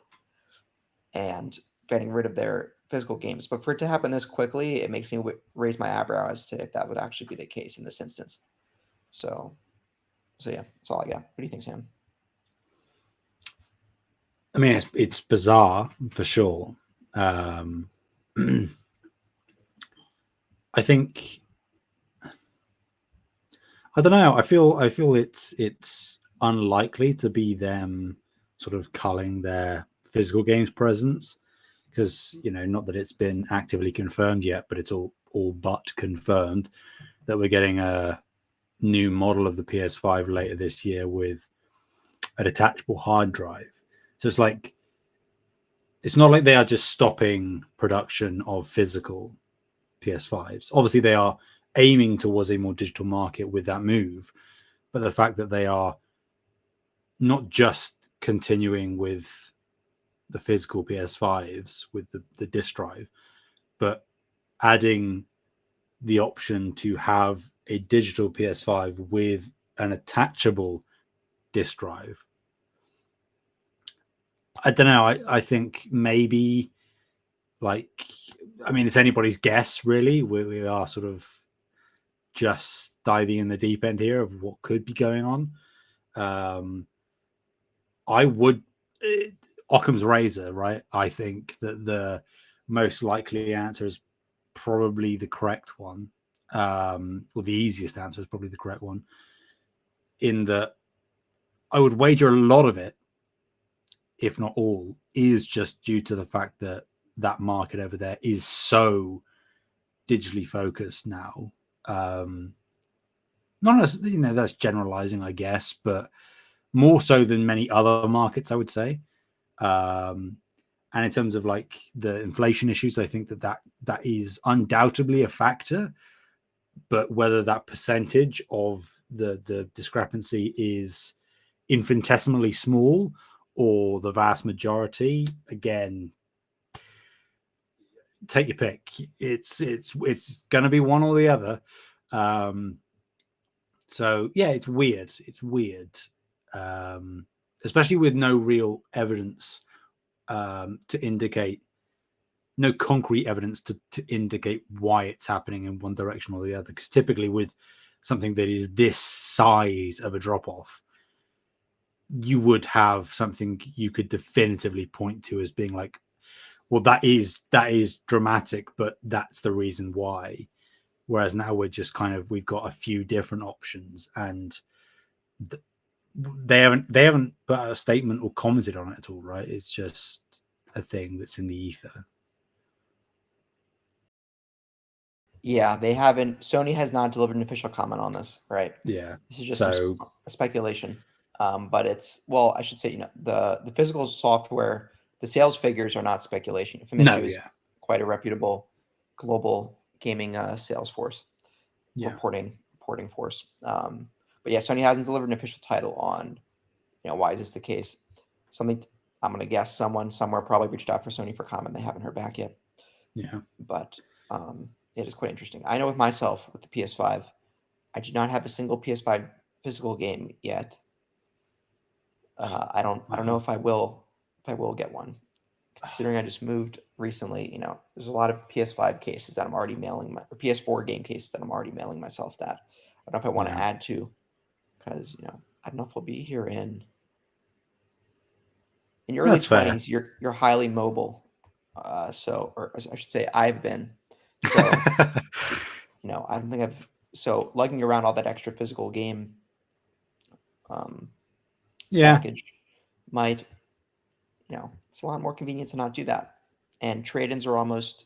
and getting rid of their physical games. But for it to happen this quickly, it makes me raise my eyebrow as to if that would actually be the case in this instance. So, so yeah, that's all I got. What do you think, Sam? I mean, it's bizarre for sure. Um, I think I don't know. I feel it's unlikely to be them sort of culling their physical games presence because not that it's been actively confirmed yet, but it's all but confirmed that we're getting a new model of the PS5 later this year with a detachable hard drive. So it's not like they are just stopping production of physical PS5s. Obviously, they are aiming towards a more digital market with that move, but the fact that they are not just continuing with the physical PS5s with the disk drive, but adding the option to have a digital PS5 with an attachable disk drive. I don't know. I think maybe like, I mean, it's anybody's guess, really. We are sort of just diving in the deep end here of what could be going on. I would Occam's razor, right? I think that the most likely answer is probably the correct one, or the easiest answer is probably the correct one. In that, I would wager a lot of it, if not all, is just due to the fact that that market over there is so digitally focused now. Not as that's generalizing, I guess, but more so than many other markets, I would say. Um, and in terms of like the inflation issues, I think that is undoubtedly a factor. But whether that percentage of the discrepancy is infinitesimally small or the vast majority, again, take your pick. It's going to be one or the other. Um, So yeah, it's weird. It's weird, especially with no real evidence to indicate, no concrete evidence to indicate why it's happening in one direction or the other. Because typically with something that is this size of a drop off, you would have something you could definitively point to as being like, well, that is dramatic, but that's the reason why. Whereas now we're just kind of, we've got a few different options, and they haven't put out a statement or commented on it at all, right? It's just a thing that's in the ether. Yeah, they haven't. Sony has not delivered an official comment on this, right? Yeah. This is just So a speculation. But it's, well, I should say, the physical software, the sales figures are not speculation. no, Famitsu is yeah, quite a reputable global gaming sales force yeah, reporting force. But yeah, Sony hasn't delivered an official title on, why is this the case? I'm gonna guess someone somewhere probably reached out for Sony for comment. They haven't heard back yet. yeah. But it is quite interesting. I know with myself, with the PS5, I do not have a single PS5 physical game yet. I don't know Wow. if I will get one. Considering I just moved recently, there's a lot of PS5 cases that I'm already mailing or PS4 game cases that I'm already mailing myself that I don't know if I want to Yeah, add to, because I don't know if we'll be here in your early that's fair. 20s. You're highly mobile, or I should say I've been. So I don't think lugging around all that extra physical game um, Yeah, baggage might, it's a lot more convenient to not do that. And trade-ins are almost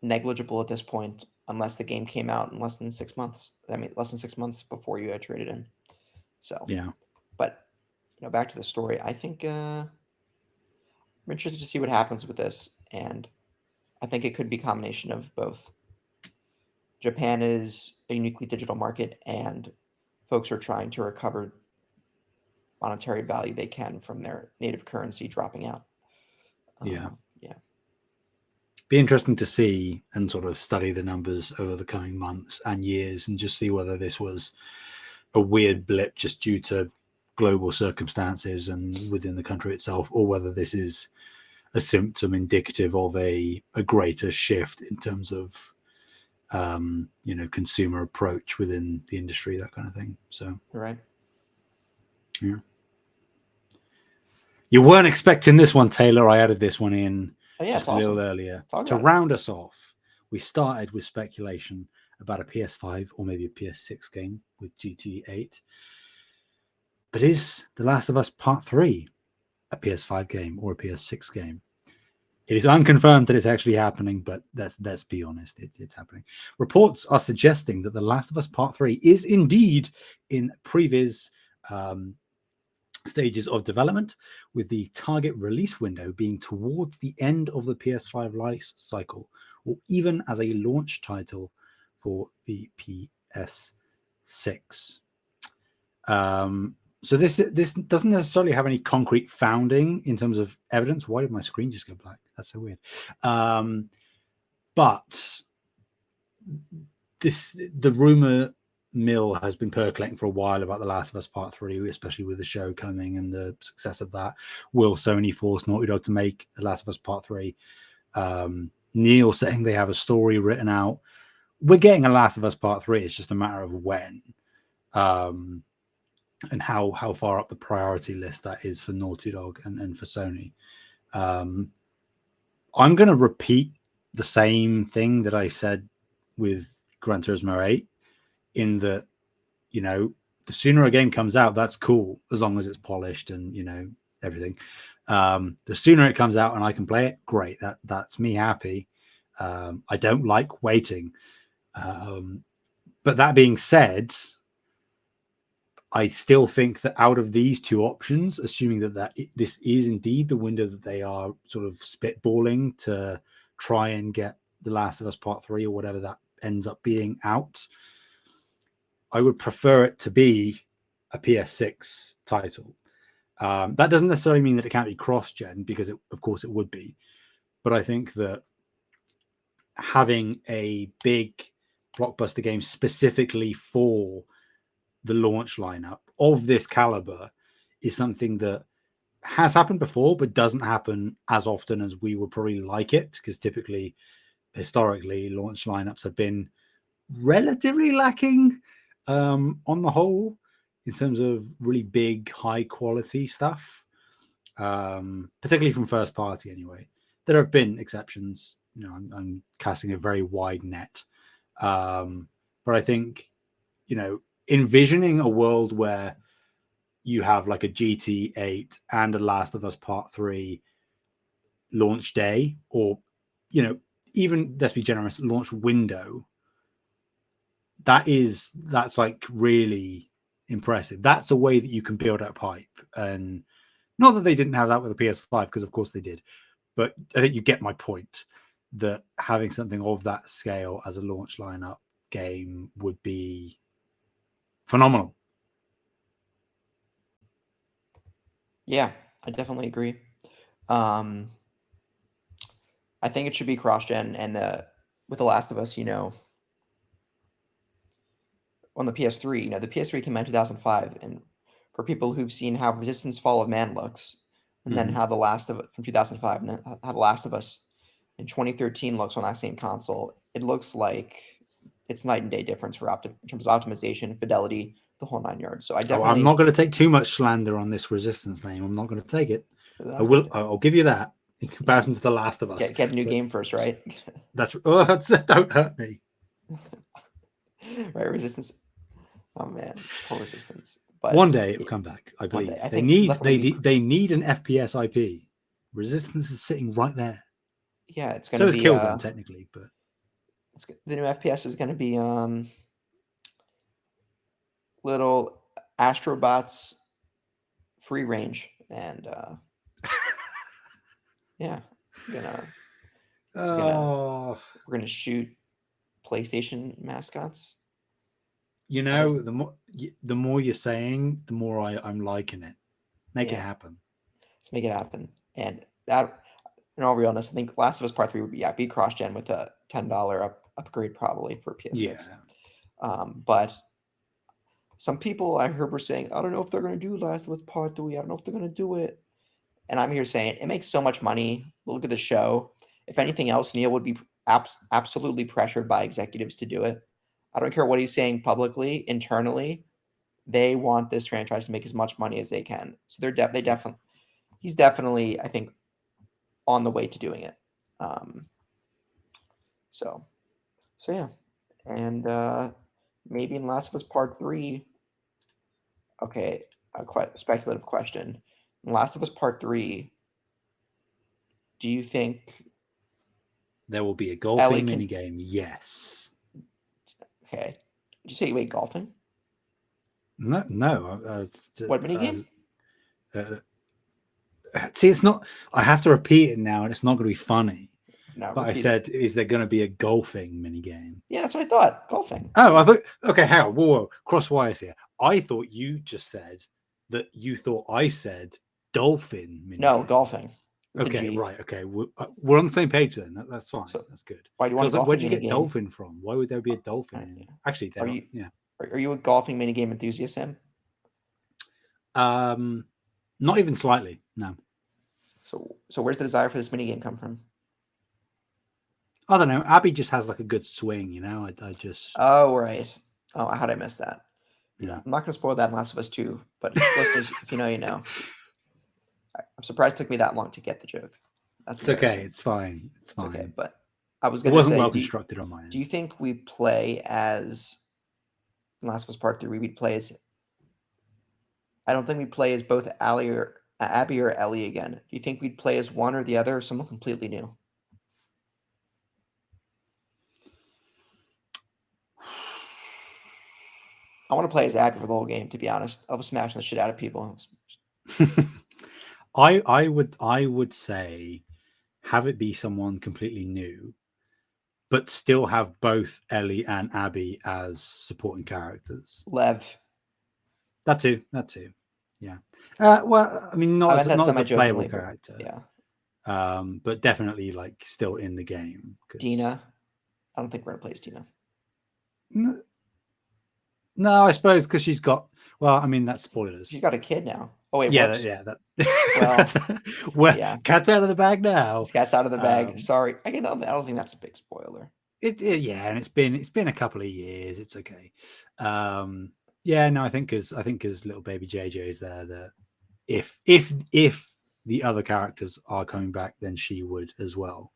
negligible at this point, unless the game came out in less than 6 months. I mean, less than 6 months before you had traded in. So, yeah, but back to the story. I think I'm interested to see what happens with this, and I think it could be a combination of both. Japan is a uniquely digital market, and folks are trying to recover monetary value they can from their native currency dropping out. yeah. Yeah. Be interesting to see and sort of study the numbers over the coming months and years, and just see whether this was a weird blip just due to global circumstances and within the country itself, or whether this is a symptom indicative of a greater shift in terms of consumer approach within the industry, that kind of thing. So Right. yeah. You weren't expecting this one, Taylor. I added this one in Oh yeah, it's just a little awesome. earlier Talk to about it. round us off. We started with speculation about a PS5 or maybe a PS6 game with GTA 8. But is The Last of Us Part 3 a PS5 game or a PS6 game? It is unconfirmed that it's actually happening, but let's be honest, it's happening. Reports are suggesting that The Last of Us Part 3 is indeed in previs stages of development, with the target release window being towards the end of the PS5 life cycle, or even as a launch title for the PS6. So this doesn't necessarily have any concrete founding in terms of evidence. Why did my screen just go black? That's so weird. But the rumor mill has been percolating for a while about The Last of Us Part 3, especially with the show coming and the success of that. Will Sony force Naughty Dog to make The Last of Us Part 3? Neil saying they have a story written out. We're getting a Last of Us Part 3. It's just a matter of when. And how far up the priority list that is for Naughty Dog and for Sony. I'm going to repeat the same thing that I said with Gran Turismo 8, in that, the sooner a game comes out, that's cool, as long as it's polished and, everything. The sooner it comes out and I can play it, great. That's me happy. I don't like waiting. But that being said, I still think that out of these two options, assuming that this is indeed the window that they are sort of spitballing to try and get The Last of Us Part 3 or whatever that ends up being out, I would prefer it to be a PS6 title. That doesn't necessarily mean that it can't be cross-gen, because of course it would be. But I think that having a big blockbuster game specifically for the launch lineup of this caliber is something that has happened before, but doesn't happen as often as we would probably like it, because typically, historically, launch lineups have been relatively lacking on the whole in terms of really big, high quality stuff, particularly from first party anyway. There have been exceptions. I'm casting a very wide net. But I think, envisioning a world where you have like a GT8 and a Last of Us Part 3 launch day, or, even, let's be generous, launch window, that's like really impressive. That's a way that you can build up hype. And not that they didn't have that with the PS5, because of course they did, but I think you get my point, that having something of that scale as a launch lineup game would be phenomenal. Yeah, I definitely agree. I think it should be cross-gen, and with The Last of Us, on the PS3, the PS3 came out in 2005, and for people who've seen how Resistance: Fall of Man looks, and then how The Last of Us from 2005, and then how The Last of Us in 2013 looks on that same console, it looks like it's night and day difference in terms of optimization, fidelity, the whole 9 yards. So I definitely. I'm not going to take too much slander on this Resistance name. I'm not going to take it. I'll give you that in comparison to The Last of Us. Get a new game first, right? Don't hurt me. Right, Resistance. Oh man, poor Resistance. But one day it will come back. I believe they need an FPS IP. Resistance is sitting right there. Yeah, it's going to be Killzone technically, but the new FPS is going to be little Astrobots free range, and yeah, we're gonna shoot PlayStation mascots. The more you're saying, the more I'm liking it. Make it happen. Let's make it happen. And that, in all realness, I think Last of Us Part 3 would be cross-gen with a $10 upgrade probably for PS6. Yeah. But some people I heard were saying, I don't know if they're going to do Last of Us Part 3. I don't know if they're going to do it. And I'm here saying, it makes so much money. Look at the show. If anything else, Neil would be absolutely pressured by executives to do it. I don't care what he's saying publicly, internally. They want this franchise to make as much money as they can. So he's definitely, I think, on the way to doing it. So yeah. And maybe in Last of Us Part 3, okay, a quite speculative question. In Last of Us Part 3, do you think there will be a golfing minigame? Yes. Okay. Did you say wait, golfing? No. What minigame? See, it's not. I have to repeat it now, and it's not going to be funny. No, but I said, is there going to be a golfing minigame? Yeah, that's what I thought. Golfing. Oh, I thought. Okay, hang on. Whoa. Cross wires here. I thought you just said that you thought I said dolphin minigame. No, golfing. Okay, right. Okay, we're on the same page then. That's fine. That's good. Why do you want a golfing where'd you get dolphin from? Why would there be a dolphin? Actually, are you a golfing minigame enthusiast, Sam? Not even slightly. No. So where's the desire for this minigame come from? I don't know. Abby just has like a good swing, I just. Oh right. Oh, how did I miss that? Yeah. I'm not going to spoil that in Last of Us 2, but listeners, if you know, you know. I'm surprised it took me that long to get the joke. It's okay. It's fine. It's fine. Okay, but I was going to say, it wasn't well constructed on my end. Do you think we play as in Last of Us Part 3? We'd play as. I don't think we'd play as both Abby or Ellie again. Do you think we'd play as one or the other, or someone completely new? I want to play as Abby for the whole game, to be honest. I'll be smashing the shit out of people. I would say have it be someone completely new, but still have both Ellie and Abby as supporting characters. Lev. That too. Yeah. Well, I mean, not as a playable character. Yeah. But definitely like still in the game. Dina. I don't think we're gonna play as Dina. No, I suppose because she's got. Well, I mean that's spoilers. She's got a kid now. Oh wait, Yeah, whoops. yeah. That. Well, well, yeah, cat's out of the bag now. this cat's out of the bag. Um, Sorry, I don't think that's a big spoiler. yeah, and it's been a couple of years. It's okay. Yeah, no, I think as little baby JJ is there, that if the other characters are coming back, then she would as well.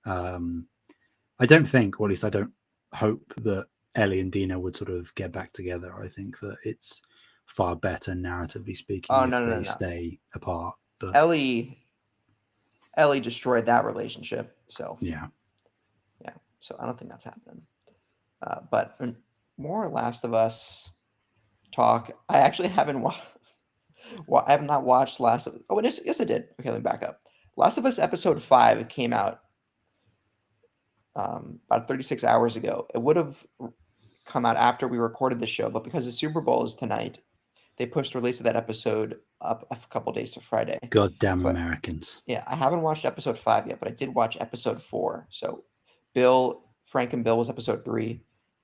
I don't think, or at least I don't hope, that Ellie and Dina would sort of get back together. I think that it's far better, narratively speaking, Oh if no, no, no, they no. stay apart. But Ellie destroyed that relationship. So yeah, yeah, so I don't think that's happening. But more Last of Us talk. I actually haven't watched. Well, I have not watched Last of. Oh, yes, I did. Okay, let me back up. Last of Us episode 5 came out about 36 hours ago. It would have come out after we recorded the show, but because the Super Bowl is tonight, they pushed the release of that episode up a couple days to Friday. goddamn So Americans. yeah, I haven't watched episode 5 yet, but I did watch episode 4. So Frank and Bill was episode 3.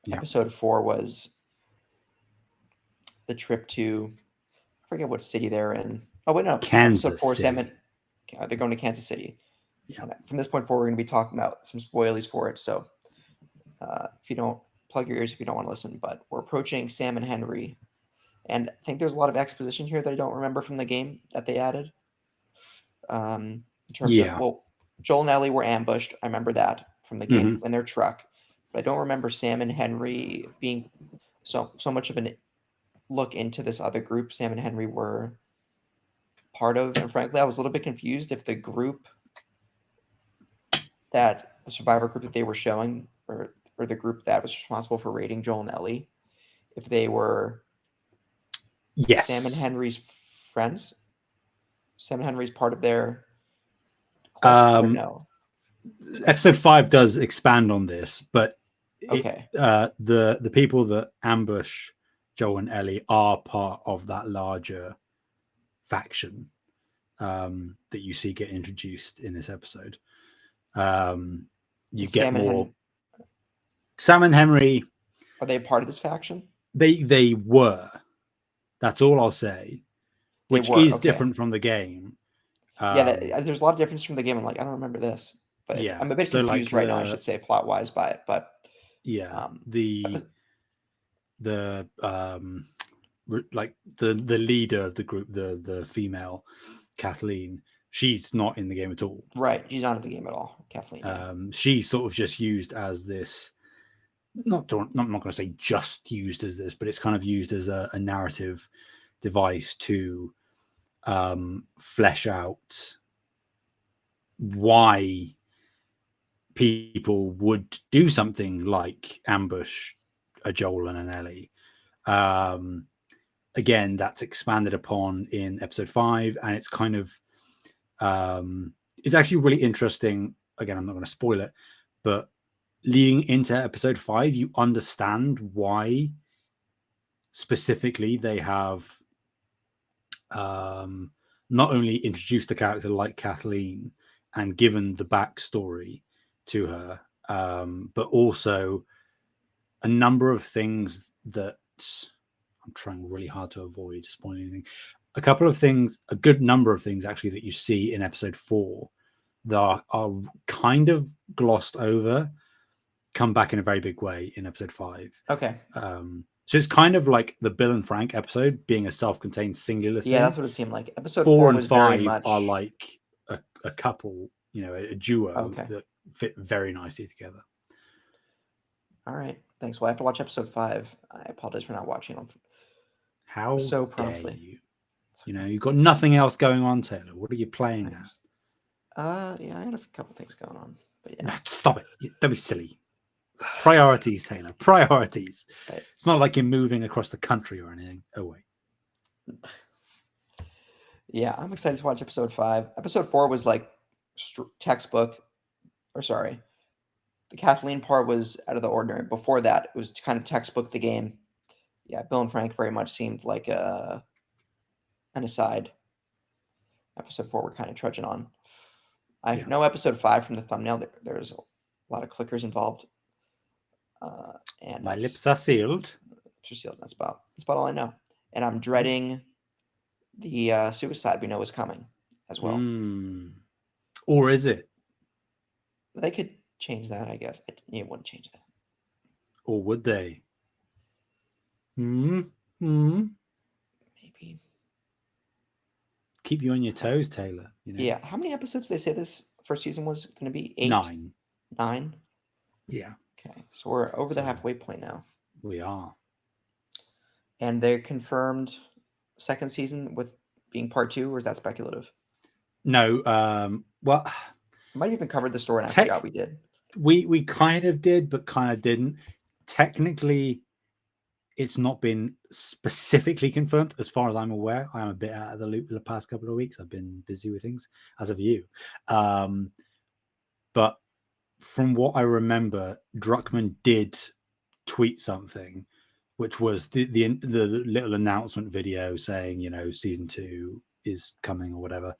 Yeah. Episode 4 was the trip to, I forget what city they're in. Oh wait, no, episode Kansas 4, City. they're going to Kansas City. Yeah. And from this point forward, we're going to be talking about some spoilies for it. So if you don't, plug your ears if you don't want to listen. But we're approaching Sam and Henry, and I think there's a lot of exposition here that I don't remember from the game that they added. In terms of, Yeah. well, Joel and Ellie were ambushed. I remember that from the game in their truck, but I don't remember Sam and Henry being so much of an look into this other group Sam and Henry were part of. And frankly, I was a little bit confused if the group that the survivor group that they were showing, or the group that was responsible for raiding Joel and Ellie, if they were Yes. Sam and Henry's friends. Sam and Henry's part of their club, or no? Episode 5 does expand on this, but Okay. The people that ambush Joel and Ellie are part of that larger faction that you see get introduced in this episode. You get more. Sam and Henry, are they part of this faction? They were. That's all I'll say. Which is okay. different from the game. Yeah, there's a lot of difference from the game. I'm like, I don't remember this, but yeah, I'm a bit confused right now. I should say plot wise by it, but yeah, like the leader of the group, the female Kathleen, she's not in the game at all. Right, she's not in the game at all. Kathleen. Yeah. She's sort of just used as this. I'm not going to say just used as this, but it's kind of used as a narrative device to flesh out why people would do something like ambush a Joel and an Ellie. Again, that's expanded upon in episode 5, and it's kind of it's actually really interesting. Again, I'm not going to spoil it, but leading into episode 5, you understand why specifically they have not only introduced a character like Kathleen and given the backstory to her, but also a number of things that I'm trying really hard to avoid spoiling anything. A good number of things actually that you see in episode 4 that are kind of glossed over, come back in a very big way in episode 5. Okay. So it's kind of like the Bill and Frank episode being a self-contained singular thing. Yeah, that's what it seemed like. Episode 4 and was 5 very much are like a couple, a duo that fit very nicely together. All right, thanks. Well, I have to watch episode 5. I apologize for not watching them How so dare promptly. You've got nothing else going on, Taylor. What are you playing Thanks. Yeah, I had a couple things going on, but yeah. Stop it! Don't be silly. Priorities, Taylor. Priorities. Right. It's not like you're moving across the country or anything. Oh wait. Yeah, I'm excited to watch episode 5. Episode 4 was like textbook, or sorry, the Kathleen part was out of the ordinary. Before that, it was kind of textbook the game. Yeah, Bill and Frank very much seemed like an aside. Episode 4 we're kind of trudging on. I know episode 5 from the thumbnail. There's a lot of clickers involved. And My that's lips are sealed. sealed. That's about all I know. And I'm dreading the suicide we know is coming as well. Or is it? They could change that, I guess. It wouldn't change that. Or would they? Hmm. Maybe. Keep you on your toes, Taylor. Yeah. How many episodes did they say this first season was going to be? 8? 9. 9? Yeah. Okay. So we're over the halfway point now. We are. And they confirmed second season with being part 2, or is that speculative? No. Well, I might have even covered the story and I forgot we did. We kind of did, but kind of didn't. Technically, it's not been specifically confirmed as far as I'm aware. I am a bit out of the loop the past couple of weeks. I've been busy with things, as have you. But from what I remember, Druckmann did tweet something, which was the little announcement video saying, season 2 is coming or whatever.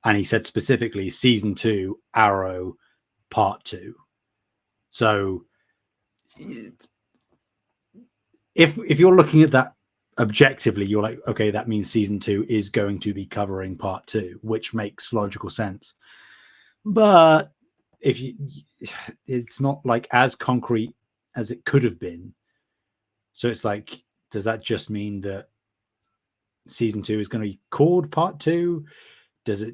And he said specifically season 2, Arrow, part 2. So if you're looking at that objectively, you're like, okay, that means season 2 is going to be covering part 2, which makes logical sense. But it's not like as concrete as it could have been. So it's like, does that just mean that season 2 is going to be called part 2? Does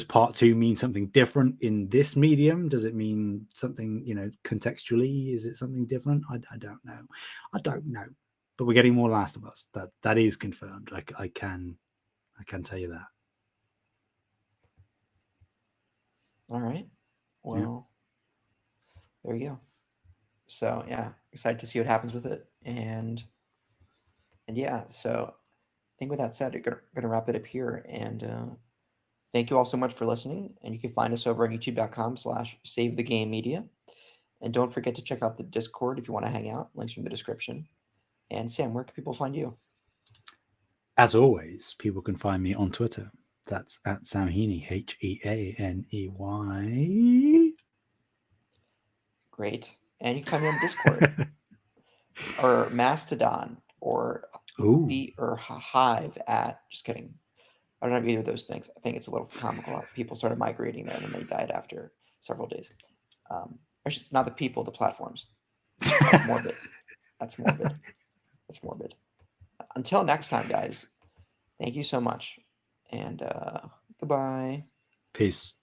part 2 mean something different in this medium? Does it mean something, contextually? Is it something different? I don't know. But we're getting more Last of Us. That is confirmed. I can tell you that. All right. Well, there you go. So yeah, excited to see what happens with it, and yeah. So I think with that said, we're gonna wrap it up here, and thank you all so much for listening. And you can find us over on youtube.com/SaveTheGameMedia, and don't forget to check out the Discord if you want to hang out. Links are in the description. And Sam, where can people find you? As always, people can find me on Twitter. That's at Sam Heaney, Heaney. Great. And you can find me on the Discord or Mastodon or Hive at. Just kidding. I don't have either of those things. I think it's a little comical. People started migrating there and then they died after several days. Actually, not the people, the platforms. Morbid. That's morbid. That's morbid. Until next time, guys. Thank you so much. And goodbye. Peace.